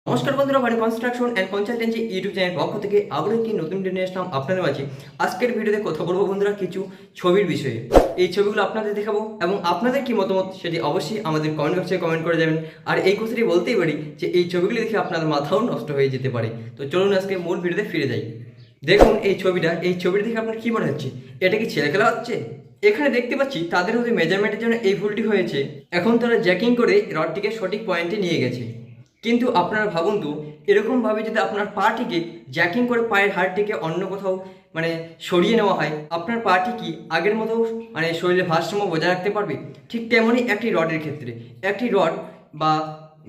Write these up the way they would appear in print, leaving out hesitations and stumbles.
নমস্কার বন্ধুরা, বাড়ি construction and consultancy YouTube channel পক্ষ থেকে আবার একটি নতুন ভিডিও নিয়ে আসলাম আপনাদের মাঝে। আজকের ভিডিওতে কথা বলবো বন্ধুরা কিছু ছবির বিষয়ে। এই ছবিগুলো আপনাদের দেখাবো এবং আপনাদের কি মতামত সেটি অবশ্যই আমাদের কমেন্ট বক্সে কমেন্ট করে যাবেন। আর এই কথাটি বলতেই পারি যে এই ছবিগুলি দেখে আপনাদের মাথাও নষ্ট হয়ে যেতে পারে। তো চলুন আজকে মূল ভিডিওতে ফিরে যাই। দেখুন এই ছবিটা দেখে আপনার কি মনে হচ্ছে? এটা কি ছেলে খেলা হচ্ছে? এখানে দেখতে পাচ্ছি তাদের হয়তো মেজারমেন্টের জন্য এই ভুলটি হয়েছে। এখন তারা জ্যাকিং করে রডটিকে সঠিক পয়েন্টে নিয়ে গেছে। কিন্তু আপনারা ভাবুন তো, এরকমভাবে যদি আপনার পাটিকে জ্যাকিং করে পায়ের হাড়টিকে অন্য কোথাও সরিয়ে নেওয়া হয়, আপনার পাটি কি আগের মতো শরীরের ভারসাম্য বজায় রাখতে পারবে? ঠিক তেমনই একটি রডের ক্ষেত্রে একটি রড বা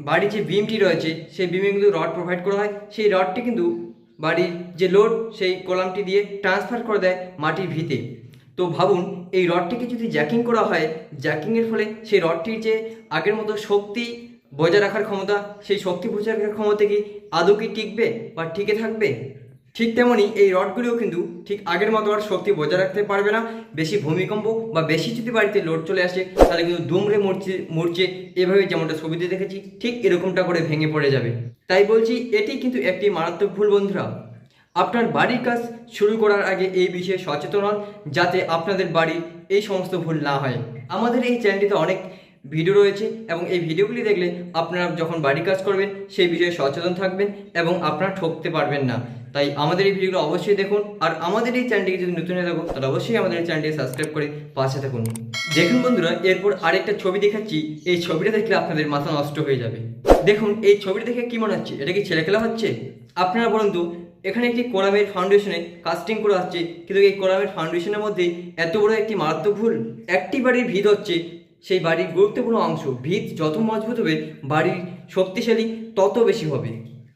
বাড়ির যে বিমটি রয়েছে সেই বিমে কিন্তু রড প্রোভাইড করা হয়। সেই রডটি কিন্তু বাড়ির যে লোড সেই কলামটি দিয়ে ট্রান্সফার করে দেয় মাটির ভিতে। তো ভাবুন, এই রডটিকে যদি জ্যাকিং করা হয়, জ্যাকিংয়ের ফলে সেই রডটির যে আগের মতো শক্তি বজায় রাখার ক্ষমতা, সেই শক্তি বজায় রাখার ক্ষমতা কি আদৌ কি টিকবে বা টিকে থাকবে? ঠিক তেমনই এই রডগুলিও কিন্তু ঠিক আগের মতো আর শক্তি বজায় রাখতে পারবে না। বেশি ভূমিকম্প বা বেশি যদি বাড়িতে লোড চলে আসে তাহলে কিন্তু দুমড়ে মরছে এভাবে যেমনটা ছবিতে দেখেছি ঠিক এরকমটা করে ভেঙে পড়ে যাবে। তাই বলছি, এটি কিন্তু একটি মারাত্মক ভুল বন্ধুরা। আপনার বাড়ির কাজ শুরু করার আগে এই বিষয়ে সচেতন হন, যাতে আপনাদের বাড়ির এই সমস্ত ভুল না হয়। আমাদের এই চ্যানেলটিতে অনেক ভিডিও রয়েছে এবং এই ভিডিওগুলি দেখলে আপনারা যখন বাড়ির কাজ করবেন সেই বিষয়ে সচেতন থাকবেন এবং আপনারা ঠকতে পারবেন না। তাই আমাদের এই ভিডিওগুলো অবশ্যই দেখুন। আর আমাদের এই চ্যানেলটিকে যদি নতুন হয়ে থাকুন তাহলে অবশ্যই আমাদের এই চ্যানেলটিকে সাবস্ক্রাইব করে পাশে থাকুন। দেখুন বন্ধুরা, এরপর আরেকটা ছবি দেখাচ্ছি। এই ছবিটা দেখলে আপনাদের মাথা নষ্ট হয়ে যাবে। দেখুন এই ছবিটা দেখে কি মনে হচ্ছে? এটা কি ছেলে খেলা হচ্ছে? আপনারা বলুন তো, এখানে একটি কোরামের ফাউন্ডেশনে কাস্টিং করা হচ্ছে, কিন্তু এই কোরামের ফাউন্ডেশনের মধ্যে এত বড় একটি মারাত্মক ভুল। একটি বাড়ির ভিত হচ্ছে সেই বাড়ির গুরুত্বপূর্ণ অংশ। ভিত যত মজবুত হবে বাড়ির শক্তিশালী তত বেশি হবে।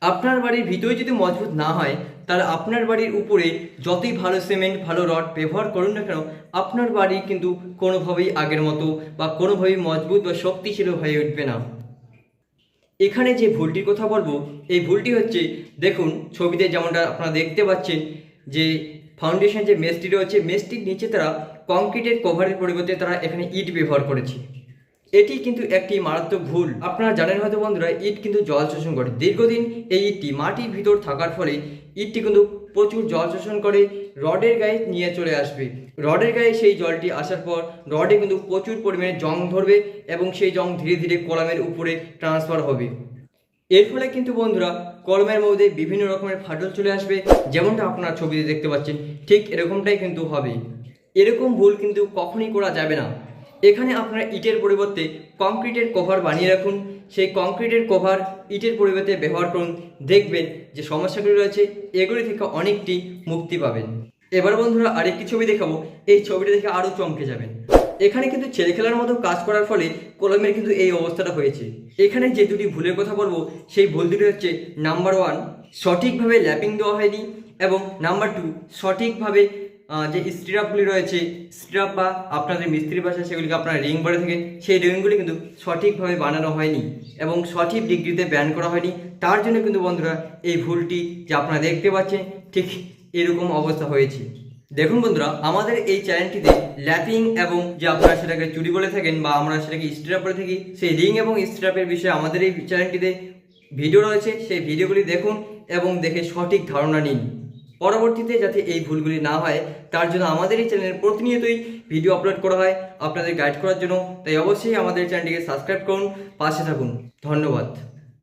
আপনার বাড়ির ভিতরে যদি মজবুত না হয় তাহলে আপনার বাড়ির উপরে যতই ভালো সিমেন্ট ভালো রড ব্যবহার করুন না কেন, আপনার বাড়ি কিন্তু কোনোভাবেই আগের মতো বা কোনোভাবেই মজবুত বা শক্তিশালী হয়ে উঠবে না। এখানে যে ভুলটির কথা বলবো, এই ভুলটি হচ্ছে, দেখুন ছবিতে যেমনটা আপনারা দেখতে পাচ্ছেন যে ফাউন্ডেশন যে মেসটি রয়েছে, মেসটির নিচে তারা কংক্রিটের কভারের পরিবর্তে তারা এখানে ইট ব্যবহার করেছে। এটি কিন্তু একটি মারাত্মক ভুল। আপনারা জানেন হয়তো বন্ধুরা, ইট কিন্তু জল শোষণ করে। দীর্ঘদিন এই ইটটি মাটির ভিতর থাকার ফলে ইটটি কিন্তু প্রচুর জল শোষণ করে রডের গায়ে নিয়ে চলে আসবে। রডের গায়ে সেই জলটি আসার পর রডে কিন্তু প্রচুর পরিমাণে জং ধরবে এবং সেই জং ধীরে ধীরে কলামের উপরে ট্রান্সফার হবে। এর ফলে কিন্তু বন্ধুরা কলমের মধ্যে বিভিন্ন রকমের ফাটল চলে আসবে, যেমনটা আপনারা ছবিতে দেখতে পাচ্ছেন ঠিক এরকমটাই কিন্তু হবে। এরকম ভুল কিন্তু কখনই করা যাবে না। এখানে আপনারা ইটের পরিবর্তে কংক্রিটের কভার বানিয়ে রাখুন। সেই কংক্রিটের কভার ইটের পরিবর্তে ব্যবহার করুন। দেখবেন যে সমস্যাগুলি রয়েছে এগুলি থেকে অনেকটি মুক্তি পাবেন। এবার বন্ধুরা আরেকটি ছবি দেখাবো। এই ছবিটা দেখে আরও চমকে যাবেন। এখানে কিন্তু ছেলে খেলার মতো কাজ করার ফলে কলমের কিন্তু এই অবস্থাটা হয়েছে। এখানে যে দুটি ভুলের কথা বলবো সেই ভুল দুটি হচ্ছে, নাম্বার 1 সঠিকভাবে ল্যাপিং দেওয়া হয়নি, এবং নাম্বার 2 সঠিকভাবে যে স্ট্রাপগুলি রয়েছে, স্ট্রাপ বা আপনাদের মিস্ত্রি ভাষায় সেগুলিকে আপনারা রিং বলে থাকেন, সেই রিংগুলি কিন্তু সঠিকভাবে বানানো হয়নি এবং সঠিক ডিগ্রিতে ব্যান্ড করা হয়নি। তার জন্য কিন্তু বন্ধুরা এই ভুলটি যে আপনারা দেখতে পাচ্ছেন ঠিক এরকম অবস্থা হয়েছে। দেখুন বন্ধুরা, আমাদের এই চ্যানেলটিতে ল্যাপিং এবং যে আপনারা সেটাকে চুরি বলে থাকেন বা আমরা সেটাকে স্ট্রাপ বলে থাকি, সেই রিং এবং স্ট্রাপের বিষয়ে আমাদের এই চ্যানেলটিতে ভিডিও রয়েছে। সেই ভিডিওগুলি দেখুন এবং দেখে সঠিক ধারণা নিন। পরবর্তীতে যাতে এই ভুলগুলি না হয় তার জন্য আমাদের এই চ্যানেলে প্রতিনিয়তই ভিডিও আপলোড করা হয় আপনাদের গাইড করার জন্য। তাই অবশ্যই আমাদের চ্যানেলটিকে সাবস্ক্রাইব করুন, পাশে থাকুন। ধন্যবাদ।